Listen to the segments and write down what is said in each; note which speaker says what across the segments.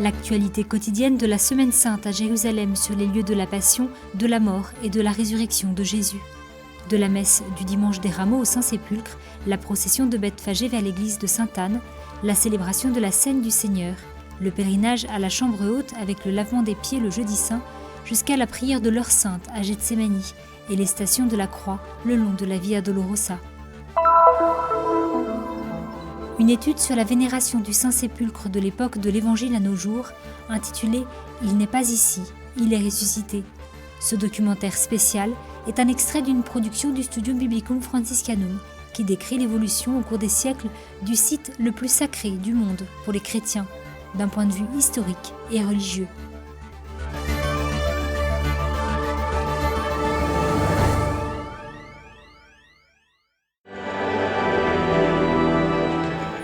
Speaker 1: L'actualité quotidienne de la Semaine Sainte à Jérusalem sur les lieux de la Passion, de la mort et de la résurrection de Jésus. De la messe du dimanche des Rameaux au Saint-Sépulcre, la procession de Bethphagée vers l'église de Sainte-Anne, la célébration de la Scène du Seigneur, le pèlerinage à la chambre haute avec le lavement des pieds le jeudi saint, jusqu'à la prière de l'heure sainte à Gethsémani et les stations de la croix le long de la Via Dolorosa. Une étude sur la vénération du Saint-Sépulcre de l'époque de l'Évangile à nos jours, intitulée « Il n'est pas ici, il est ressuscité ». Ce documentaire spécial est un extrait d'une production du Studium Biblicum Franciscanum qui décrit l'évolution au cours des siècles du site le plus sacré du monde pour les chrétiens, d'un point de vue historique et religieux.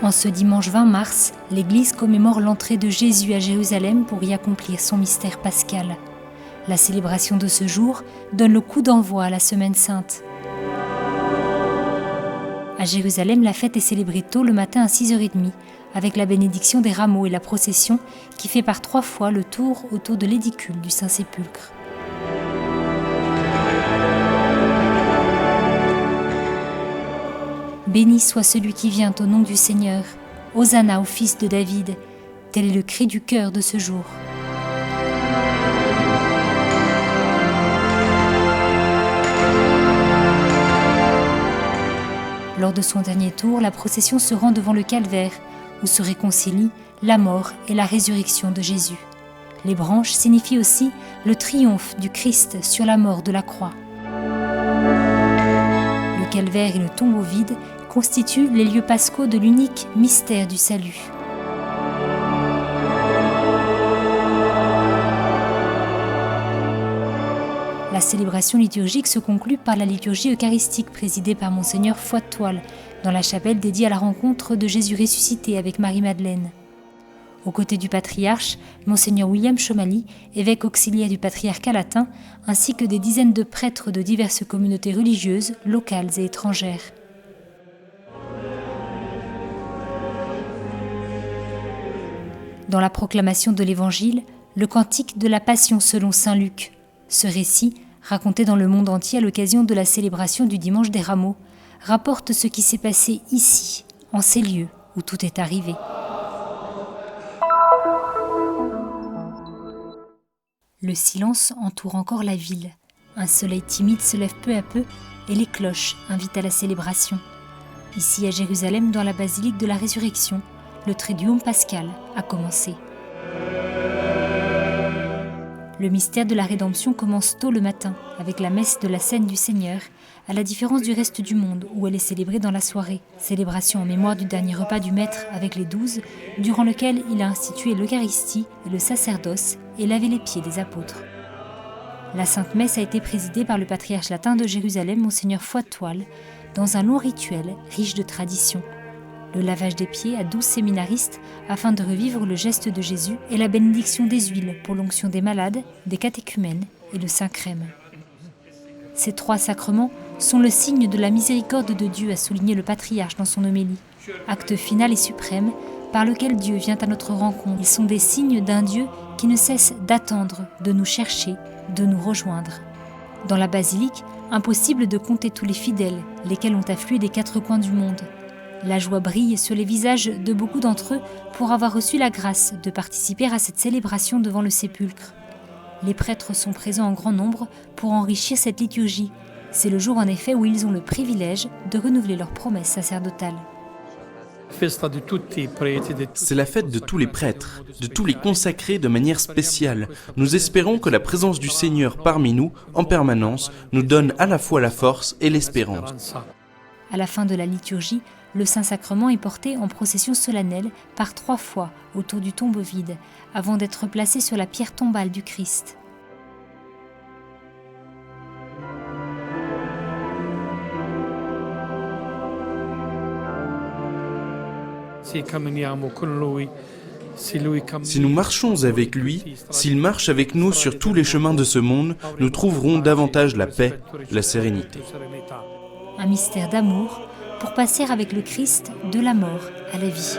Speaker 1: En ce dimanche 20 mars, l'Église commémore l'entrée de Jésus à Jérusalem pour y accomplir son mystère pascal. La célébration de ce jour donne le coup d'envoi à la Semaine Sainte. À Jérusalem, la fête est célébrée tôt le matin à 6h30, avec la bénédiction des rameaux et la procession qui fait par 3 fois le tour autour de l'édicule du Saint-Sépulcre. Béni soit celui qui vient au nom du Seigneur, Hosanna au fils de David, tel est le cri du cœur de ce jour. Lors de son dernier tour, la procession se rend devant le calvaire, où se réconcilient la mort et la résurrection de Jésus. Les branches signifient aussi le triomphe du Christ sur la mort de la croix. Le calvaire et le tombeau vide constituent les lieux pascaux de l'unique mystère du salut. La célébration liturgique se conclut par la liturgie eucharistique présidée par Monseigneur Foy-de-Toile dans la chapelle dédiée à la rencontre de Jésus ressuscité avec Marie-Madeleine. Aux côtés du patriarche, Monseigneur William Chomali, évêque auxiliaire du patriarcat latin, ainsi que des dizaines de prêtres de diverses communautés religieuses, locales et étrangères. Dans la proclamation de l'Évangile, le cantique de la Passion selon saint Luc. Ce récit, raconté dans le monde entier à l'occasion de la célébration du Dimanche des Rameaux, rapporte ce qui s'est passé ici, en ces lieux où tout est arrivé. Le silence entoure encore la ville. Un soleil timide se lève peu à peu et les cloches invitent à la célébration. Ici à Jérusalem, dans la basilique de la Résurrection, le Triduum pascal a commencé. Le mystère de la rédemption commence tôt le matin, avec la messe de la Scène du Seigneur, à la différence du reste du monde où elle est célébrée dans la soirée. Célébration en mémoire du dernier repas du Maître avec les 12, durant lequel il a institué l'Eucharistie et le sacerdoce et lavé les pieds des apôtres. La Sainte Messe a été présidée par le patriarche latin de Jérusalem, Monseigneur Foy-de-Toile, dans un long rituel riche de traditions. Le lavage des pieds à 12 séminaristes afin de revivre le geste de Jésus et la bénédiction des huiles pour l'onction des malades, des catéchumènes et le Saint-Crème. Ces 3 sacrements sont le signe de la miséricorde de Dieu, a souligné le patriarche dans son homélie. Acte final et suprême par lequel Dieu vient à notre rencontre. Ils sont des signes d'un Dieu qui ne cesse d'attendre, de nous chercher, de nous rejoindre. Dans la basilique, impossible de compter tous les fidèles, lesquels ont afflué des 4 coins du monde. La joie brille sur les visages de beaucoup d'entre eux pour avoir reçu la grâce de participer à cette célébration devant le sépulcre. Les prêtres sont présents en grand nombre pour enrichir cette liturgie. C'est le jour en effet où ils ont le privilège de renouveler leurs promesses sacerdotales.
Speaker 2: C'est la fête de tous les prêtres, de tous les consacrés de manière spéciale. Nous espérons que la présence du Seigneur parmi nous, en permanence, nous donne à la fois la force et l'espérance.
Speaker 1: À la fin de la liturgie, le Saint-Sacrement est porté en procession solennelle par 3 fois autour du tombeau vide, avant d'être placé sur la pierre tombale du Christ.
Speaker 2: Si nous marchons avec lui, s'il marche avec nous sur tous les chemins de ce monde, nous trouverons davantage la paix, la sérénité.
Speaker 1: Un mystère d'amour pour passer avec le Christ de la mort à la vie.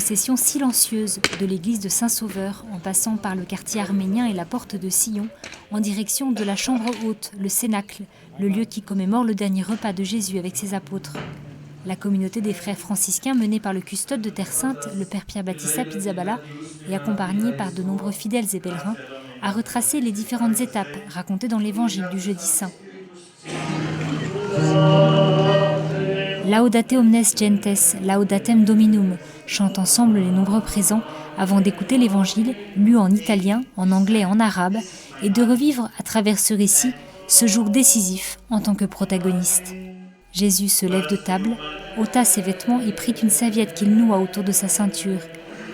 Speaker 1: procession silencieuse de l'église de Saint-Sauveur, en passant par le quartier arménien et la porte de Sion, en direction de la chambre haute, le cénacle, le lieu qui commémore le dernier repas de Jésus avec ses apôtres. La communauté des frères franciscains menée par le custode de Terre Sainte, le père Pierre Battista Pizzaballa, et accompagnée par de nombreux fidèles et pèlerins, a retracé les différentes étapes racontées dans l'évangile du jeudi saint. Laudate omnes gentes, laudatem Dominum, chantent ensemble les nombreux présents avant d'écouter l'évangile, lu en italien, en anglais et en arabe, et de revivre à travers ce récit ce jour décisif en tant que protagoniste. Jésus se lève de table, ôta ses vêtements et prit une serviette qu'il noua autour de sa ceinture.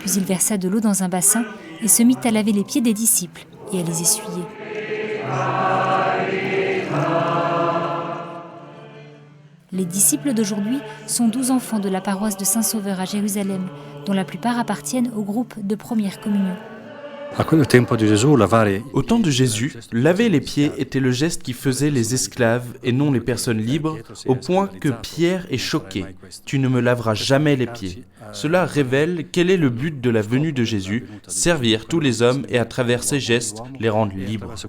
Speaker 1: Puis il versa de l'eau dans un bassin et se mit à laver les pieds des disciples et à les essuyer. Les disciples d'aujourd'hui sont 12 enfants de la paroisse de Saint-Sauveur à Jérusalem, dont la plupart appartiennent au groupe de première communion.
Speaker 2: Au temps de Jésus, laver les pieds était le geste qui faisait les esclaves et non les personnes libres, au point que Pierre est choqué. « Tu ne me laveras jamais les pieds ». Cela révèle quel est le but de la venue de Jésus, servir tous les hommes et à travers ces gestes les rendre libres.
Speaker 1: Ce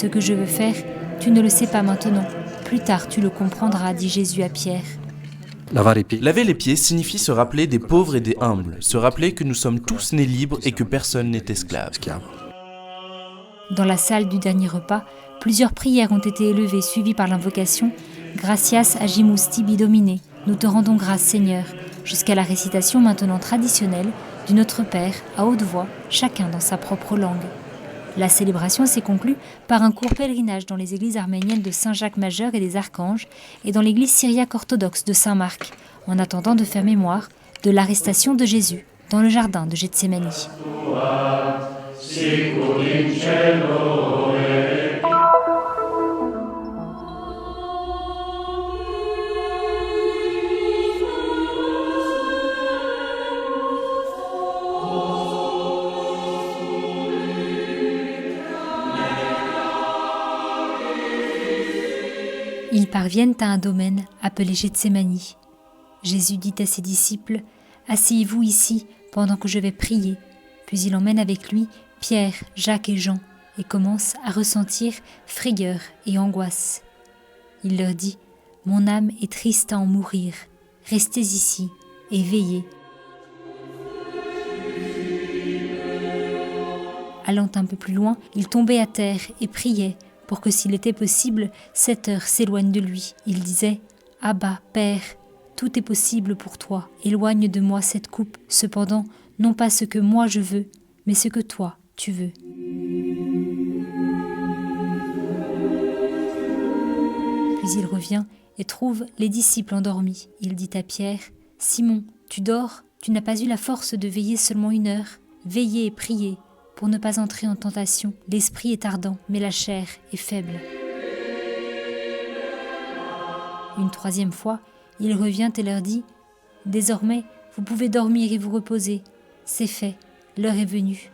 Speaker 1: que je veux faire, tu ne le sais pas maintenant. Plus tard, tu le comprendras, dit Jésus à Pierre.
Speaker 2: Laver les pieds signifie se rappeler des pauvres et des humbles, se rappeler que nous sommes tous nés libres et que personne n'est esclave.
Speaker 1: Dans la salle du dernier repas, plusieurs prières ont été élevées, suivies par l'invocation « Gratias agimus tibi Domine » Nous te rendons grâce, Seigneur, jusqu'à la récitation maintenant traditionnelle du Notre Père à haute voix, chacun dans sa propre langue. La célébration s'est conclue par un court pèlerinage dans les églises arméniennes de Saint-Jacques-Majeur et des Archanges et dans l'église syriaque orthodoxe de Saint-Marc, en attendant de faire mémoire de l'arrestation de Jésus dans le jardin de Gethsémani. Ils parviennent à un domaine appelé Gethsémani. Jésus dit à ses disciples « Asseyez-vous ici pendant que je vais prier ». Puis il emmène avec lui Pierre, Jacques et Jean et commence à ressentir frayeur et angoisse. Il leur dit « Mon âme est triste à en mourir. Restez ici et veillez ». Allant un peu plus loin, il tombait à terre et priait pour que s'il était possible, cette heure s'éloigne de lui. Il disait « Abba, Père, tout est possible pour toi, éloigne de moi cette coupe, cependant, non pas ce que moi je veux, mais ce que toi tu veux. » Puis il revient et trouve les disciples endormis. Il dit à Pierre « Simon, tu dors, tu n'as pas eu la force de veiller seulement 1 heure. Veillez et priez. Pour ne pas entrer en tentation, l'esprit est ardent, mais la chair est faible. » Une 3e fois, il revient et leur dit « Désormais, vous pouvez dormir et vous reposer. C'est fait, l'heure est venue.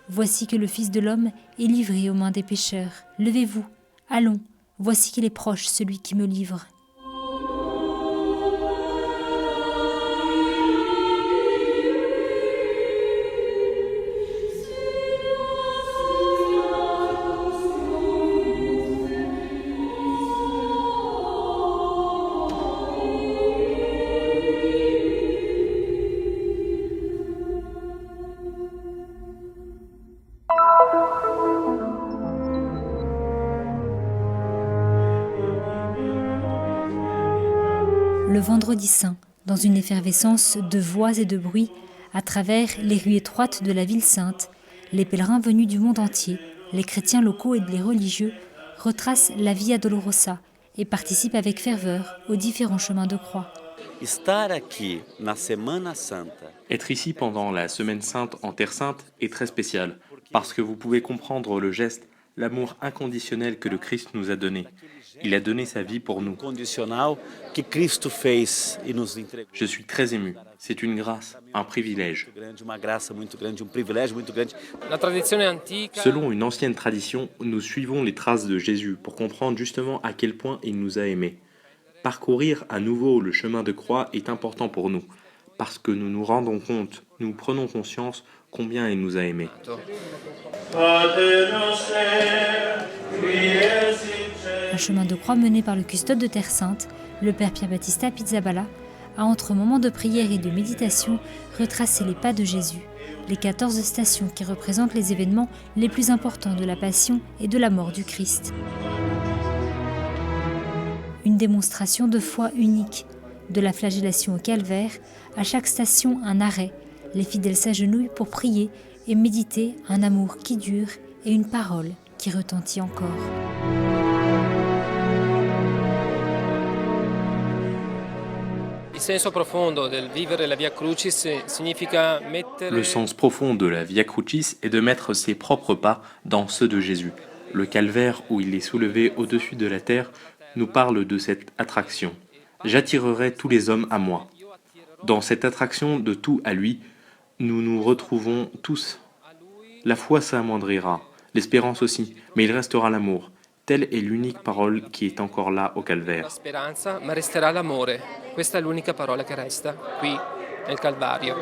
Speaker 1: Voici que le Fils de l'homme est livré aux mains des pécheurs. Levez-vous, allons, voici qu'il est proche celui qui me livre. » Le vendredi saint, dans une effervescence de voix et de bruit, à travers les rues étroites de la ville sainte, les pèlerins venus du monde entier, les chrétiens locaux et les religieux, retracent la Via Dolorosa et participent avec ferveur aux différents chemins de croix.
Speaker 3: Être ici pendant la Semaine Sainte en Terre Sainte est très spécial, parce que vous pouvez comprendre le geste, l'amour inconditionnel que le Christ nous a donné. Il a donné sa vie pour nous. Je suis très ému. C'est une grâce, un privilège. Selon une ancienne tradition, nous suivons les traces de Jésus pour comprendre justement à quel point il nous a aimés. Parcourir à nouveau le chemin de croix est important pour nous, parce que nous nous rendons compte, nous prenons conscience combien il nous a aimés.
Speaker 1: Un chemin de croix mené par le custode de Terre Sainte, le père Pierre Battista Pizzaballa, a entre moments de prière et de méditation retracé les pas de Jésus, les 14 stations qui représentent les événements les plus importants de la passion et de la mort du Christ. Une démonstration de foi unique, de la flagellation au calvaire, à chaque station un arrêt, les fidèles s'agenouillent pour prier et méditer un amour qui dure et une parole qui retentit encore.
Speaker 3: Le sens profond de la Via Crucis est de mettre ses propres pas dans ceux de Jésus. Le calvaire où il est soulevé au-dessus de la terre nous parle de cette attraction. J'attirerai tous les hommes à moi. Dans cette attraction de tout à lui, nous nous retrouvons tous. La foi s'amoindrira, l'espérance aussi, mais il restera l'amour. Telle est l'unique parole qui est encore là au calvaire.
Speaker 4: La speranza, ma resterà l'amore. Questa è l'unica parola che resta qui nel Calvario.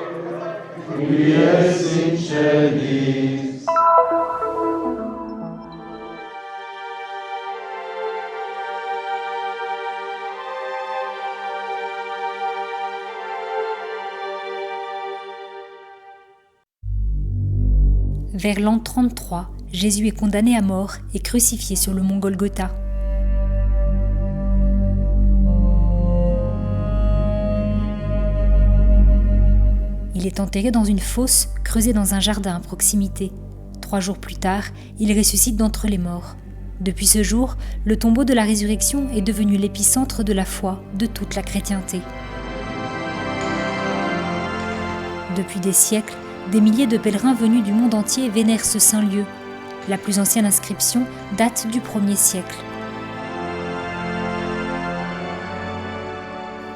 Speaker 1: Vers l'an 33, Jésus est condamné à mort et crucifié sur le mont Golgotha. Il est enterré dans une fosse creusée dans un jardin à proximité. 3 jours plus tard, il ressuscite d'entre les morts. Depuis ce jour, le tombeau de la résurrection est devenu l'épicentre de la foi de toute la chrétienté. Depuis des siècles, des milliers de pèlerins venus du monde entier vénèrent ce saint lieu. La plus ancienne inscription date du 1er siècle.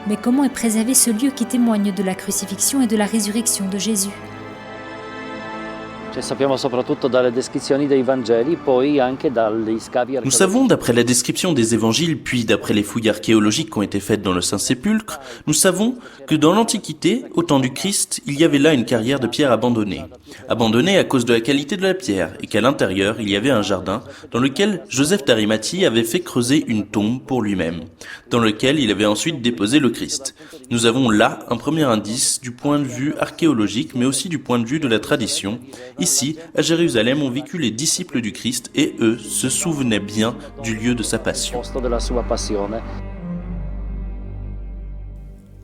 Speaker 1: Mais comment est préservé ce lieu qui témoigne de la crucifixion et de la résurrection de Jésus ?
Speaker 5: Nous savons, d'après la description des évangiles, puis d'après les fouilles archéologiques qui ont été faites dans le Saint-Sépulcre, nous savons que dans l'Antiquité, au temps du Christ, il y avait là une carrière de pierre abandonnée. Abandonnée à cause de la qualité de la pierre, et qu'à l'intérieur, il y avait un jardin dans lequel Joseph d'Arimathie avait fait creuser une tombe pour lui-même, dans lequel il avait ensuite déposé le Christ. Nous avons là un premier indice du point de vue archéologique, mais aussi du point de vue de la tradition. Ici, à Jérusalem, ont vécu les disciples du Christ et eux se souvenaient bien du lieu de sa passion.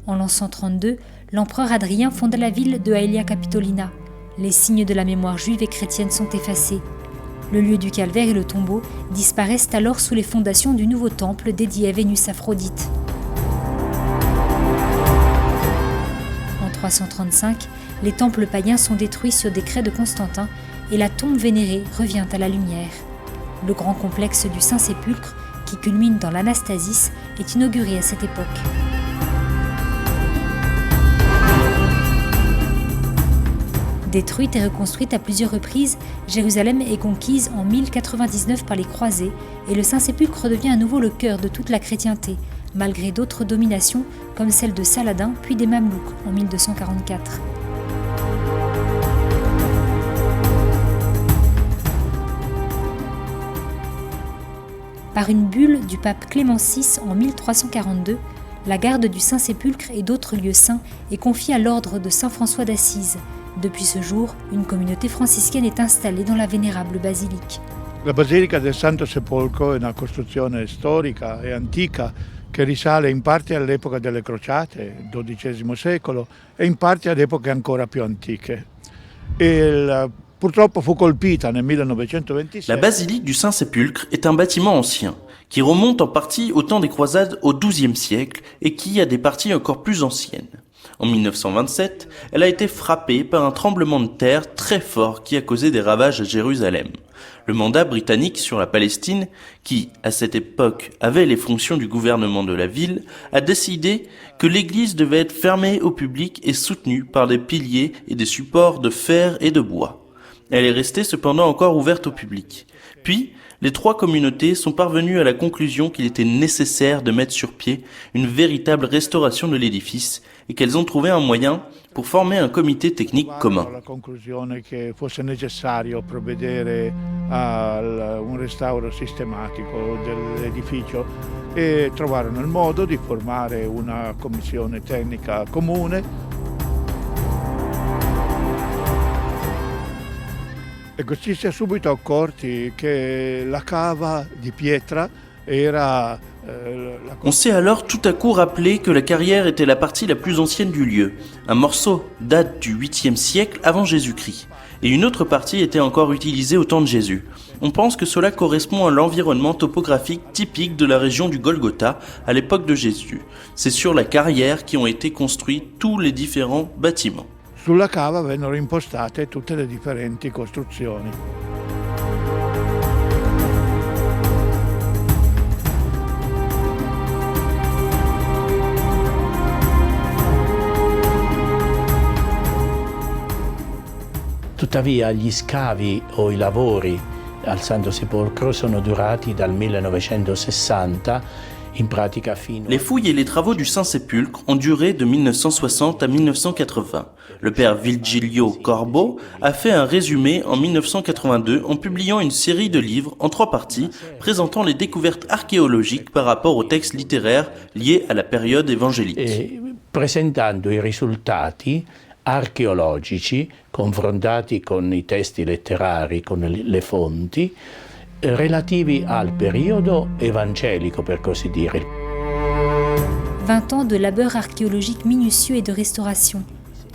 Speaker 1: En l'an 132, l'empereur Adrien fonda la ville de Aelia Capitolina. Les signes de la mémoire juive et chrétienne sont effacés. Le lieu du calvaire et le tombeau disparaissent alors sous les fondations du nouveau temple dédié à Vénus Aphrodite. En 335, les temples païens sont détruits sur décret de Constantin et la tombe vénérée revient à la lumière. Le grand complexe du Saint-Sépulcre, qui culmine dans l'Anastasis, est inauguré à cette époque. Détruite et reconstruite à plusieurs reprises, Jérusalem est conquise en 1099 par les croisés et le Saint-Sépulcre devient à nouveau le cœur de toute la chrétienté, malgré d'autres dominations comme celle de Saladin puis des Mamelouks en 1244. Par une bulle du pape Clément VI en 1342, la garde du Saint-Sépulcre et d'autres lieux saints est confiée à l'ordre de Saint François d'Assise. Depuis ce jour, une communauté franciscaine est installée dans la vénérable basilique.
Speaker 6: La basilica del Santo Sepolcro è una costruzione storica e antica che risale in parte all'epoca delle crociate, XII secolo, e in parte ad epoche ancora più antiche. Purtroppo fu colpita nel 1926.
Speaker 2: La basilique du Saint-Sépulcre est un bâtiment ancien, qui remonte en partie au temps des croisades au XIIe siècle et qui a des parties encore plus anciennes. En 1927, elle a été frappée par un tremblement de terre très fort qui a causé des ravages à Jérusalem. Le mandat britannique sur la Palestine, qui, à cette époque, avait les fonctions du gouvernement de la ville, a décidé que l'église devait être fermée au public et soutenue par des piliers et des supports de fer et de bois. Elle est restée cependant encore ouverte au public. Puis, les 3 communautés sont parvenues à la conclusion qu'il était nécessaire de mettre sur pied une véritable restauration de l'édifice
Speaker 5: et qu'elles ont trouvé un moyen pour former un comité technique commun.
Speaker 6: La conclusione che fosse necessario provvedere a un restauro sistematico dell'edificio e trovarono il modo di formare una commissione tecnica comune. E così si è subito accorti che la cava di pietra era
Speaker 5: On s'est alors tout à coup rappelé que la carrière était la partie la plus ancienne du lieu. Un morceau date du 8e siècle avant Jésus-Christ, et une autre partie était encore utilisée au temps de Jésus. On pense que cela correspond à l'environnement topographique typique de la région du Golgotha à l'époque de Jésus. C'est sur la carrière qu'ont été construits tous les différents bâtiments.
Speaker 6: Sulla cava vennero impostate tutte le differenti costruzioni.
Speaker 7: Tuttavia gli scavi o i lavori al Santo Sepolcro sono durati dal 1960 in pratica fino.
Speaker 5: Les fouilles et les travaux du Saint-Sépulcre ont duré de 1960 à 1980. Le père Virgilio Corbo a fait un résumé en 1982 en publiant une série de livres en 3 parties présentant les découvertes archéologiques par rapport aux textes littéraires liés à la période évangélique.
Speaker 7: E presentando i risultati archeologici confrontati con i testi letterari, con le fonti, relativi al periodo evangelico, per così dire.
Speaker 1: 20 ans de labeur archéologique minutieux et de restauration.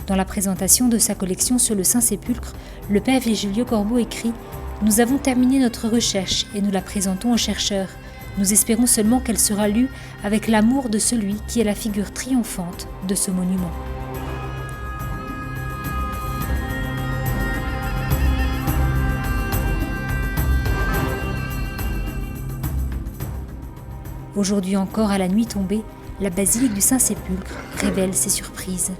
Speaker 1: Dans la présentation de sa collection sur le Saint-Sépulcre, le père Virgilio Corbo écrit « Nous avons terminé notre recherche et nous la présentons aux chercheurs. Nous espérons seulement qu'elle sera lue avec l'amour de celui qui est la figure triomphante de ce monument. » Aujourd'hui encore, à la nuit tombée, la basilique du Saint-Sépulcre révèle ses surprises.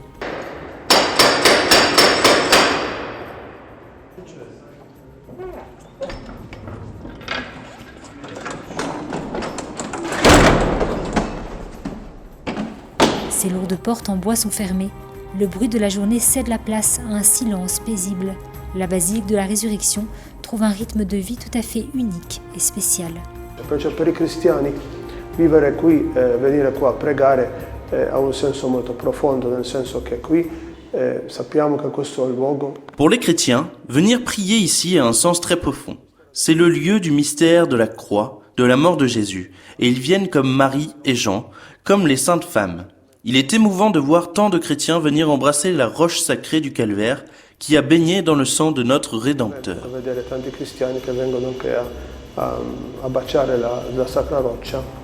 Speaker 1: Ses lourdes portes en bois sont fermées. Le bruit de la journée cède la place à un silence paisible. La basilique de la Résurrection trouve un rythme de vie tout à fait unique et spécial.
Speaker 8: Perciò per i cristiani vivere qui, venire qua a pregare ha un senso molto profondo, nel senso che qui sappiamo che questo è il luogo.
Speaker 5: Pour les chrétiens, venir prier ici a un sens très profond. C'est le lieu du mystère de la croix, de la mort de Jésus, et ils viennent comme Marie et Jean, comme les saintes femmes. Il est émouvant de voir tant de chrétiens venir embrasser la roche sacrée du Calvaire qui a baigné dans le sang de notre Rédempteur.
Speaker 8: Vedere tanti cristiani che vengono anche a baciare la sacra roccia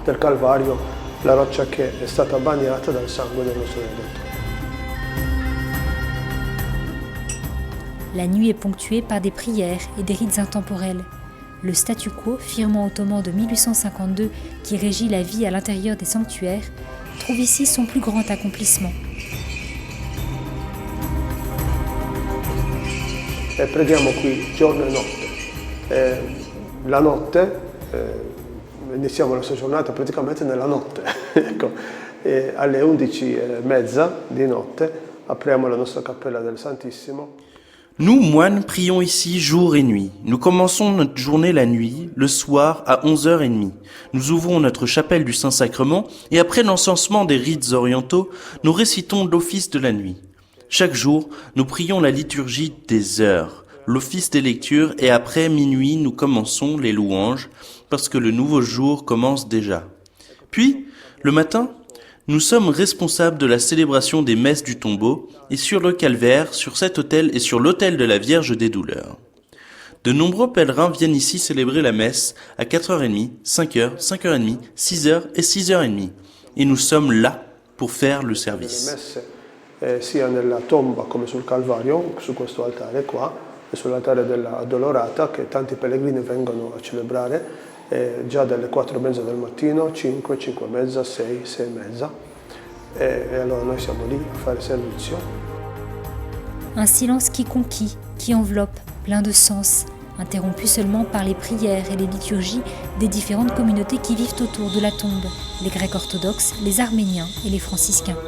Speaker 8: del Calvario, la roccia che è stata bagnata dal sangue del nostro Redentore.
Speaker 1: La nuit est ponctuée par des prières et des rites intemporels. Le statu quo, firmement ottoman de 1852, qui régit la vie à l'intérieur des sanctuaires, trouve ici son plus grand accomplissement.
Speaker 8: E preghiamo qui giorno e notte. La notte, iniziamo la nostra giornata praticamente nella notte. Ecco. Alle 11:30 di notte apriamo la nostra cappella del Santissimo.
Speaker 5: Nous, moines, prions ici jour et nuit. Nous commençons notre journée la nuit, le soir à 11h30. Nous ouvrons notre chapelle du Saint-Sacrement et après l'encensement des rites orientaux, nous récitons l'office de la nuit. Chaque jour, nous prions la liturgie des heures, l'office des lectures et après minuit, nous commençons les louanges parce que le nouveau jour commence déjà. Puis, le matin, nous sommes responsables de la célébration des messes du tombeau et sur le calvaire, sur cet autel et sur l'autel de la Vierge des Douleurs. De nombreux pèlerins viennent ici célébrer la messe à 4h30, 5h, 5h30, 6h et 6h30. Et nous sommes là pour faire le service.
Speaker 8: Sia nella tomba come sul Calvario, su questo altare qua, e sull'altare della Addolorata, che tanti pellegrini vengono a celebrare già dalle 4:30 del mattino, 5, 5:30, 6, 6:30. E allora noi siamo lì a fare servizio.
Speaker 1: Un silence qui conquit, qui enveloppe, plein de sens, interrompu seulement par les prières et les liturgies des différentes communautés qui vivent autour de la tombe, les Grecs orthodoxes, les Arméniens et les franciscains.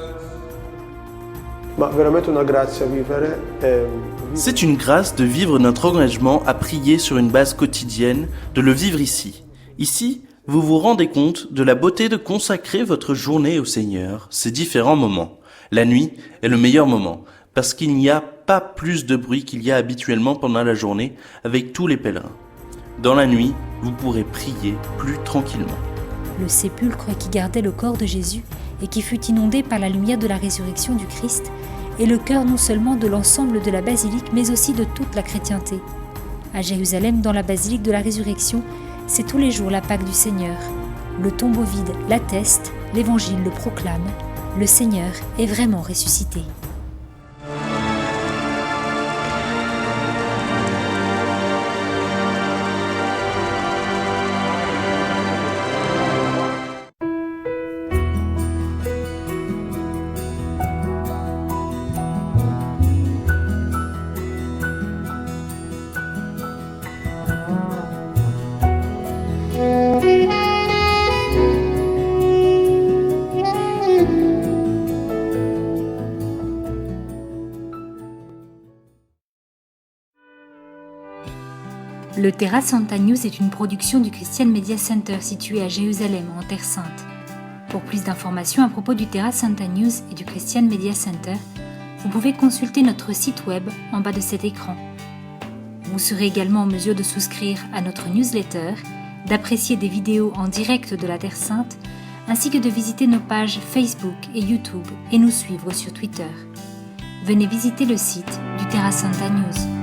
Speaker 5: C'est une grâce de vivre notre engagement à prier sur une base quotidienne, de le vivre ici. Ici, vous vous rendez compte de la beauté de consacrer votre journée au Seigneur, ces différents moments. La nuit est le meilleur moment, parce qu'il n'y a pas plus de bruit qu'il y a habituellement pendant la journée avec tous les pèlerins. Dans la nuit, vous pourrez prier plus tranquillement.
Speaker 1: Le sépulcre qui gardait le corps de Jésus et qui fut inondé par la lumière de la résurrection du Christ est le cœur non seulement de l'ensemble de la basilique, mais aussi de toute la chrétienté. À Jérusalem, dans la basilique de la résurrection, c'est tous les jours la Pâque du Seigneur. Le tombeau vide l'atteste, l'Évangile le proclame. Le Seigneur est vraiment ressuscité. Le Terra Santa News est une production du Christian Media Center situé à Jérusalem, en Terre Sainte. Pour plus d'informations à propos du Terra Santa News et du Christian Media Center, vous pouvez consulter notre site web en bas de cet écran. Vous serez également en mesure de souscrire à notre newsletter, d'apprécier des vidéos en direct de la Terre Sainte, ainsi que de visiter nos pages Facebook et YouTube et nous suivre sur Twitter. Venez visiter le site du Terra Santa News.